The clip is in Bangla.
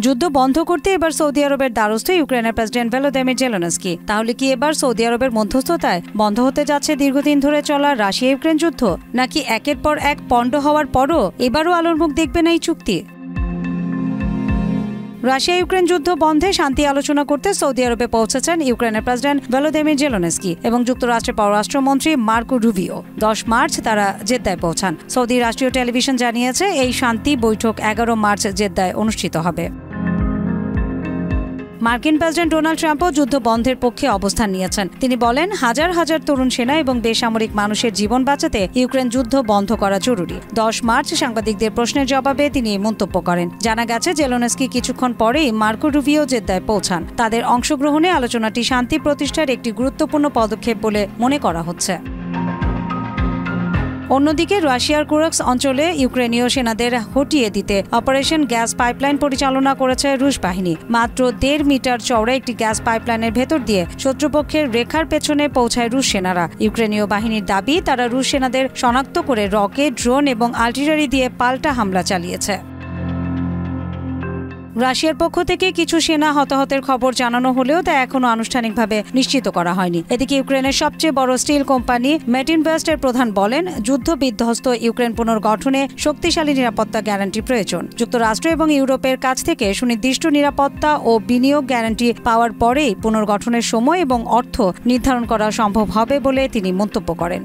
যুদ্ধ বন্ধ করতে এবার সৌদি আরবের দ্বারস্থ ইউক্রেনের প্রেসিডেন্ট ভলোদিমির জেলেনস্কি। তাহলে কি এবার সৌদি আরবের মধ্যস্থতায় বন্ধ হতে যাচ্ছে দীর্ঘদিন ধরে চলা রাশিয়া ইউক্রেন যুদ্ধ, নাকি একের পর এক পণ্ড হওয়ার পরও এবারও আলোর মুখ দেখবে না এই চুক্তি? রাশিয়া ইউক্রেন যুদ্ধ বন্ধে শান্তি আলোচনা করতে সৌদি আরবে পৌঁছেছেন ইউক্রেনের প্রেসিডেন্ট ভলোদিমির জেলেনস্কি এবং যুক্তরাষ্ট্রের পররাষ্ট্রমন্ত্রী মার্কো রুবিও। 10 মার্চ তারা জেদ্দায় পৌঁছান। সৌদি রাষ্ট্রীয় টেলিভিশন জানিয়েছে এই শান্তি বৈঠক 11 মার্চ জেদ্দায় অনুষ্ঠিত হবে। মার্কিন প্রেসিডেন্ট ডোনাল্ড ট্রাম্পও যুদ্ধ বন্ধের পক্ষে অবস্থান নিয়েছেন। তিনি বলেন, হাজার হাজার তরুণ সেনা এবং বেসামরিক মানুষের জীবন বাঁচাতে ইউক্রেন যুদ্ধ বন্ধ করা জরুরি। 10 মার্চ সাংবাদিকদের প্রশ্নের জবাবে তিনি এই মন্তব্য করেন। জানা গেছে জেলেনস্কি কিছুক্ষণ পরেই মার্কো রুবিও জেদ্দায় পৌঁছান। তাদের অংশগ্রহণে আলোচনাটি শান্তি প্রতিষ্ঠার একটি গুরুত্বপূর্ণ পদক্ষেপ বলে মনে করা হচ্ছে। অন্যদিকে রাশিয়ার কুরস্ক অঞ্চলে ইউক্রেনীয় সেনাদের হটিয়ে দিতে অপারেশন গ্যাস পাইপলাইন পরিচালনা করেছে রুশ বাহিনী। মাত্র 1.5 মিটার চওড়া একটি গ্যাস পাইপলাইনের ভেতর দিয়ে শত্রুপক্ষের রেখার পেছনে পৌঁছায় রুশ সেনারা। ইউক্রেনীয় বাহিনীর দাবি, তারা রুশ সেনাদের শনাক্ত করে রকেট, ড্রোন এবং আর্টিলারি দিয়ে পাল্টা হামলা চালিয়েছে। রাশিয়ার পক্ষ থেকে কিছু সেনা হতাহতের খবর জানানো হলেও তা এখনো আনুষ্ঠানিকভাবে নিশ্চিত করা হয়নি। এদিকে ইউক্রেনের সবচেয়ে বড় স্টিল কোম্পানি মেটিনভেস্টের প্রধান বলেন, যুদ্ধ বিধ্বস্ত ইউক্রেন পুনর্গঠনে শক্তিশালী নিরাপত্তা গ্যারান্টি প্রয়োজন। যুক্তরাষ্ট্র এবং ইউরোপের কাছ থেকে সুনির্দিষ্ট নিরাপত্তা ও বিনিয়োগ গ্যারান্টি পাওয়ার পরেই পুনর্গঠনের সময় এবং অর্থ নির্ধারণ করা সম্ভব হবে বলে তিনি মন্তব্য করেন।